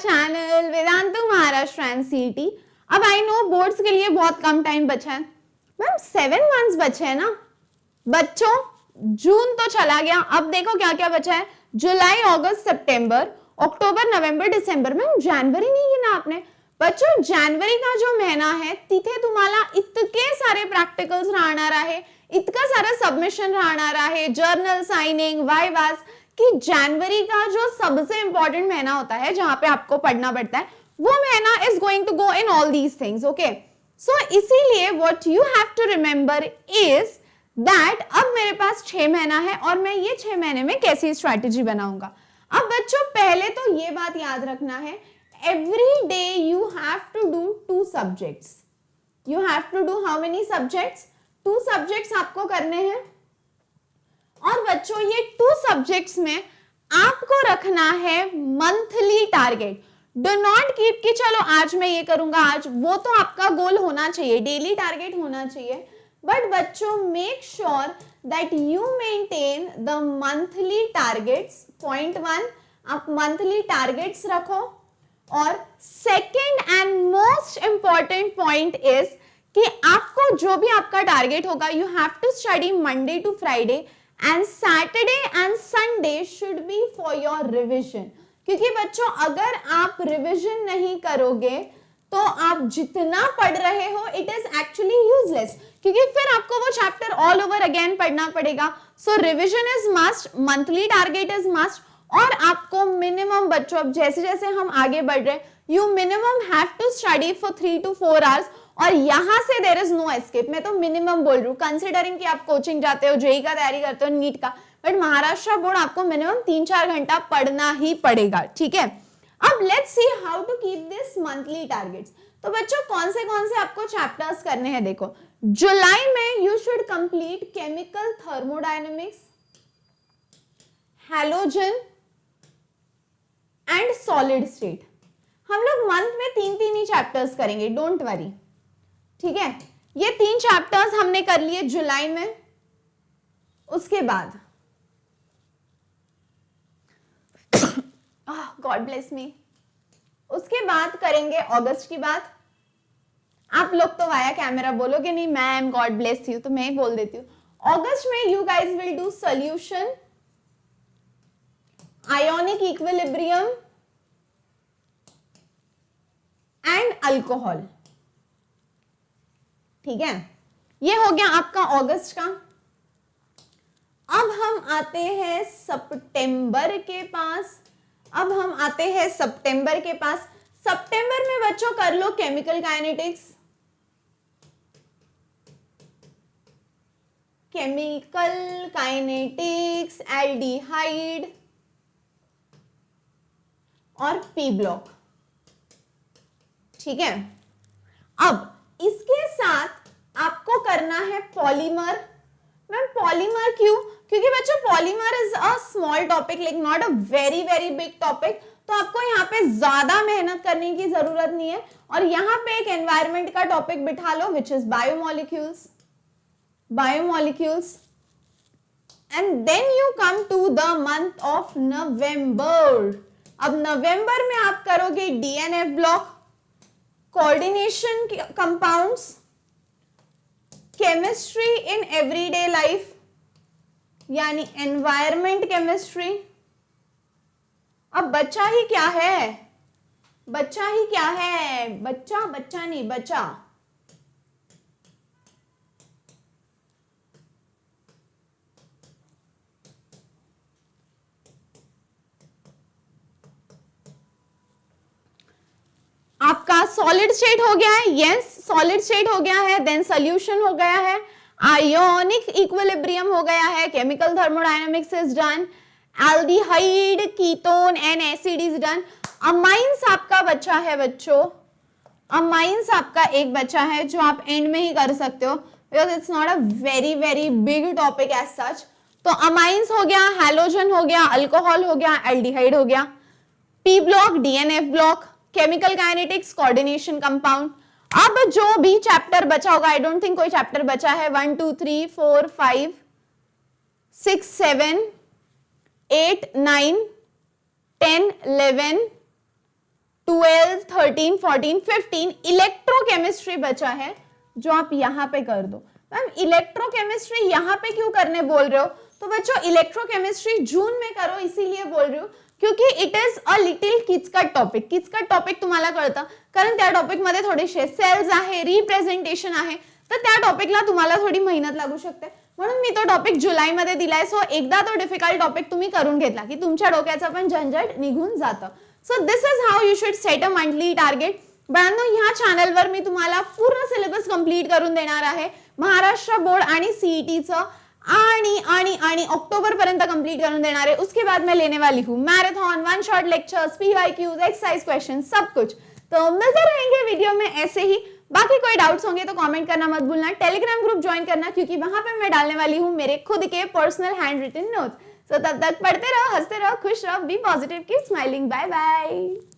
Channel Vedantu Maharashtra NCET. अब I know boards के लिए बहुत कम टाइम बचा है मैम, 7 मंथ्स बचे हैं ना बच्चों। जून तो चला गया, अब देखो क्या क्या बचा है। जुलाई, अगस्त, सितंबर, अक्टूबर, नवंबर, दिसंबर। मैम जनवरी नहीं गिना आपने। बच्चों जनवरी का जो महीना है तिथे तुम्हाला इतके सारे प्रॅक्टिकल्स राहणार आहे, इतका सारा सबमिशन राहणार आहे, जर्नल साइनिंग, वाइवास, कि जनवरी का जो सबसे इंपॉर्टेंट महीना होता है जहां पे आपको पढ़ना पड़ता है वो महीना is going to go in all these things. Okay, so इसीलिए what you have to remember is that अब मेरे पास 6 महीना है और मैं ये 6 महीने में कैसी स्ट्रैटेजी बनाऊंगा। अब बच्चों पहले तो ये बात याद रखना है, every day you have to do 2 subjects. You have to do how many subjects? 2 subjects आपको करने हैं। और बच्चों ये 2 सब्जेक्ट्स में आपको रखना है monthly target. Do not keep कि चलो आज मैं ये करूंगा, आज वो तो आपका गोल होना चाहिए, डेली टारगेट होना चाहिए, बट बच्चों make sure that you maintain the monthly targets. Point 1, आप मंथली टारगेट्स रखो। और second and most important point is कि आपको जो भी आपका टारगेट होगा you have to study Monday to Friday and Saturday and Sunday should be for your revision. क्योंकि बच्चों अगर आप रिविजन नहीं करोगे तो आप जितना पढ़ रहे हो इट इज एक्चुअली यूजलेस, क्योंकि फिर आपको वो चैप्टर ऑल ओवर अगेन पढ़ना पड़ेगा। So revision is must, monthly target is must. और आपको मिनिमम बच्चों अब जैसे जैसे हम आगे बढ़ रहे हैं you minimum have to study for 3 to 4 hours. और यहां से देयर इज नो एस्केप। मैं तो मिनिमम बोल रही हूँ, कंसिडरिंग कि आप कोचिंग जाते हो, जेई का तैयारी करते हो, नीट का, बट महाराष्ट्र बोर्ड आपको मिनिमम 3-4 घंटा पढ़ना ही पड़ेगा। ठीक है, अब let's see how to keep this monthly targets. तो बच्चों कौन से आपको चैप्टर्स करने हैं? देखो जुलाई में you should complete chemical thermodynamics, halogen and solid state. हम लोग मंथ में 3-3 ही चैप्टर्स करेंगे, डोंट वरी। ठीक है, ये 3 चैप्टर्स हमने कर लिए जुलाई में। उसके बाद गॉड ब्लेस मी, उसके बाद करेंगे अगस्त की बात। आप लोग तो वाया कैमरा बोलोगे नहीं मैम गॉड ब्लेस यू, तो मैं बोल देती हूँ अगस्त में you guys will do solution, ionic equilibrium and alcohol. ठीक है, ये हो गया आपका अगस्त का। अब हम आते हैं सितंबर के पास। सितंबर में बच्चों कर लो केमिकल काइनेटिक्स, एल्डिहाइड और पी ब्लॉक। ठीक है, अब इसके साथ आपको करना है पॉलीमर। मैम पॉलीमर क्यों? क्योंकि बच्चों polymer is a small topic like not a very very big topic, तो आपको यहाँ पे ज्यादा मेहनत करने की जरूरत नहीं है। और यहाँ पे एक एनवायरमेंट का टॉपिक बिठा लो which is biomolecules and then you come to the month of November. अब नवंबर में आप करोगे DNF block, coordination compounds, chemistry in everyday life यानी एनवायरमेंट केमिस्ट्री। अब बच्चा ही क्या है, बच्चा नहीं बच्चा। आपका सॉलिड स्टेट हो गया है, यस सॉलिड स्टेट हो गया है, देन सॉल्यूशन हो गया है, आयोनिक इक्विलिब्रियम हो गया है, chemical thermodynamics is done, aldehyde, ketone and acid is done. Amines आपका बचा है बच्चों, अमाइंस आपका एक बचा है जो आप एंड में ही कर सकते हो because it's not a very very big topic as such. तो अमाइंस हो गया, हैलोजन हो गया, अल्कोहल हो गया, एल्डिहाइड हो गया, P block, DNF block, chemical kinetics, coordination compound. अब जो भी चैप्टर बचा होगा, आई डोंट थिंक कोई चैप्टर बचा है, 1 2 3 4 5 6 7 8 9 10 11 12, 13, 14, 15 इलेक्ट्रोकेमिस्ट्री बचा है जो आप यहाँ पे कर दो। मैम इलेक्ट्रोकेमिस्ट्री यहाँ पे क्यों करने बोल रहे हो? तो बच्चों इलेक्ट्रोकेमिस्ट्री जून में करो, इसीलिए बोल रही हूँ क्योंकि इट इज अ लिटिल किचकट टॉपिक। किचकट टॉपिक तुम्हाला कळतं कारण त्या टॉपिक मध्ये थोडेसे सेल्स आहे, रिप्रेझेंटेशन आहे, तर त्या टॉपिकला तुम्हाला थोडी मेहनत लागू शकते, म्हणून मी तो टॉपिक जुलैमध्ये दिलाय। सो एकदा तो डिफिकल्ट टॉपिक तुम्ही करून घेतला की तुमच्या डोक्याचं पण झंझट निघून जातं। So this is how you should set a monthly target. बाळांनो ह्या चॅनलवर मी तुम्हाला पूर्ण सिलेबस कंप्लीट करून देणार आहे, महाराष्ट्र बोर्ड आणि सीईटीचं आणि आणि आणि अक्टूबर पर्यंत कंप्लीट करून देणार है। उसके बाद मैं लेने वाली हूँ marathon, one shot lectures, PYQs, exercise question, सब कुछ। तो मिलते रहेंगे वीडियो में ऐसे ही। बाकी कोई डाउट्स होंगे तो कमेंट करना मत भूलना, टेलीग्राम ग्रुप ज्वाइन करना क्योंकि वहां पे मैं डालने वाली हूँ मेरे खुद के personal hand written notes. So तब तक पढ़ते रहो, हंसते रहो, खुश रहो, be positive, keep smiling, bye bye.